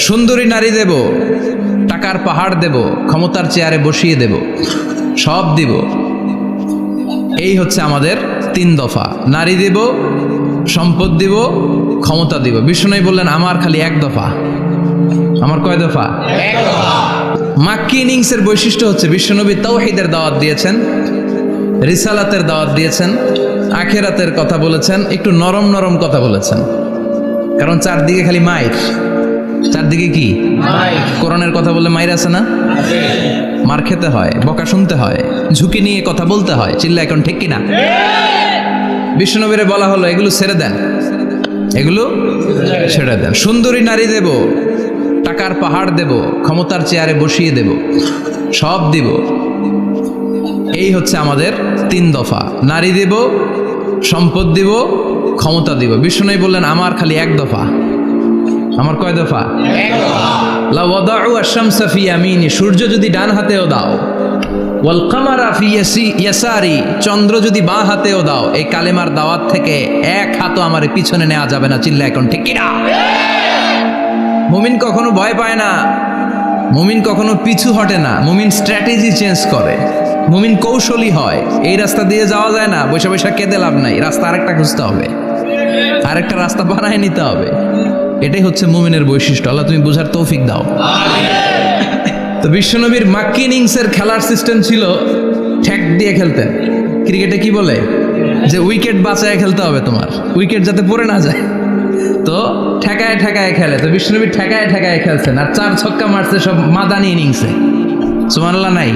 সুন্দরী নারী দেব, টাকার পাহাড় দেব, ক্ষমতার চেয়ারে বসিয়ে দেব, সব দিব। এই হচ্ছে আমাদের 3 দফা। নারী দেব, সম্পদ দিব, ক্ষমতা দিব। বিষ্ণু বললেন আমার খালি 1 দফা। আমার কয় দফা? 1 দফা। মাক্কি ইনিংসের বৈশিষ্ট্য হচ্ছে বিশ্বনবী তাওহীদের দাওয়াত দিয়েছেন, রিসালাতের দাওয়াত দিয়েছেন, আখিরাতের কথা বলেছেন, একটু নরম নরম কথা বলেছেন। কারণ চারদিকে খালি মাইর, চারদিকে কি কোরআনের কথা বললে মাইর আছে না? মার খেতে হয়, বকা শুনতে হয়, ঝুঁকি নিয়ে কথা বলতে হয়। চিল্লা এখন ঠিক কিনা? বিশ্বনবীরে বলা হলো এগুলো ছেড়ে দেন, এগুলো ছেড়ে দেন। সুন্দরী নারী দেব, টাকার পাহাড় দেব, ক্ষমতার চেয়ারে বসিয়ে দেব, সব দিব। এই হচ্ছে আমাদের 3 দফা। নারী দেব, সম্পদ দিব, ক্ষমতা দিব। বিষ্ণু বললেন আমার খালি 1 দফা। আমার কয় দফা? 1 দফা। লা ওয়াদাউ আশ-শামসা ফি ইয়ামিনি, সূর্য যদি ডান হাতেও দাও, ওয়াল কামারা ফি ইয়াসারি, চন্দ্র যদি বাঁ হাতেও দাও, এই কালেমার দাওয়াত থেকে 1 হাতও আমার পিছনে নেওয়া যাবে না। চিল্লা এখন ঠিক কিনা? মুমিন কখনো ভয় পায় না, মুমিন কখনো পিছু হটে না, মুমিন স্ট্র্যাটেজি চেঞ্জ করে, মুমিন কৌশলী হয়। এই রাস্তা দিয়ে যাওয়া যায় না, বৈশা বৈশা কেঁদে লাভ নাই, রাস্তা আরেকটা খুঁজতে হবে, আরেকটা রাস্তা বানায় নিতে হবে। এটাই হচ্ছে মুমিনের বৈশিষ্ট্য। আল্লাহ তুমি বুঝার তৌফিক দাও। তো বিশ্বনবীর মাক্কি ইনিংসের খেলার সিস্টেম ছিল ঠ্যাক দিয়ে খেলতেন। ক্রিকেটে কি বলে যে উইকেট বাঁচায় খেলতে হবে, তোমার উইকেট যাতে পড়ে না যায়, তো ঠেকায় ঠেকায় খেলে। তো বিশ্বনবী ঠেকায় ঠেকায় খেলছেন, আর 4 ছক্কা মারছে সব মাদানি ইনিংসে। সুবহানাল্লাহ নাই?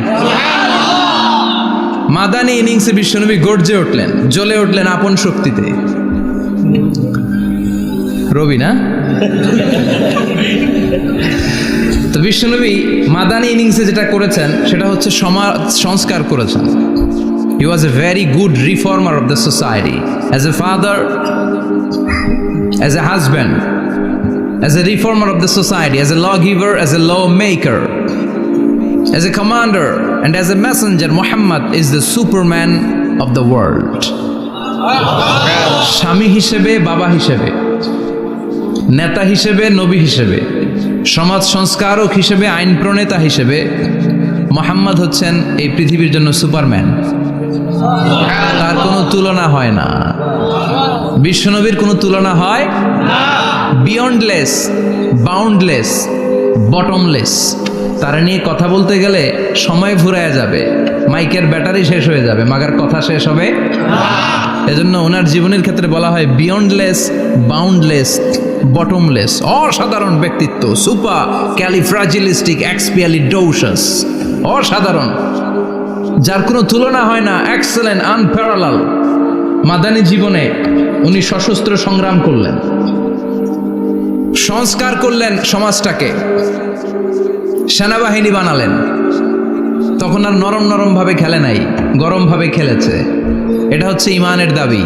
মাদানি ইনিংসে বিশ্বনবী গর্জে উঠলেন, জ্বলে উঠলেন আপন শক্তিতে। রবি না? তো বিশ্বনবী মাদানি ইনিংসে যেটা করেছেন সেটা হচ্ছে সমাজ সংস্কার করেছেন। He was a very good reformer of the society. As a father, as a husband, as a reformer of the society, as a lawgiver, as a lawmaker, as a commander, and as a messenger, Muhammad is the Superman of the world. স্বামী হিসেবে, বাবা হিসেবে, নেতা হিসেবে, নবী হিসেবে, সমাজ সংস্কারক হিসেবে, আইন প্রণেতা হিসেবে মুহাম্মদ হচ্ছেন এই পৃথিবীর জন্য সুপারম্যান। তার কোনো তুলনা হয় না, বিশ্বনবীর কোনো তুলনা হয় না। Beyondless, boundless, bottomless. তারা নিয়ে কথা বলতে গেলে সময় ফুরায় যাবে, মাইকের ব্যাটারি শেষ হয়ে যাবে, মাগার কথা শেষ হবে না। এজন্য ওনার জীবনের ক্ষেত্রে বলা হয় বিয়ন্ডলেস, বাউন্ডলেস, বটমলেস। অসাধারণ ব্যক্তিত্ব, সুপার ক্যালিফ্রাজিলিস্টিক এক্সপিয়ালিডোসাস, অসাধারণ, যার কোনো তুলনা হয় না, এক্সেলেন্ট, আনপ্যারালাল। মাদানী জীবনে উনি সশস্ত্র সংগ্রাম করলেন, সংস্কার করলেন সমাজটাকে, সেনাবাহিনী বানালেন। তখন আর নরম নরম ভাবে খেলে নাই, গরম ভাবে খেলেছে। এটা হচ্ছে ইমানের দাবি।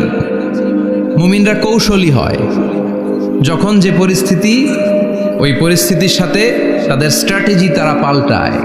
মুমিনরা কৌশলী হয়, যখন যে পরিস্থিতি, ওই পরিস্থিতির সাথে তাদের স্ট্র্যাটেজি তারা পাল্টায়।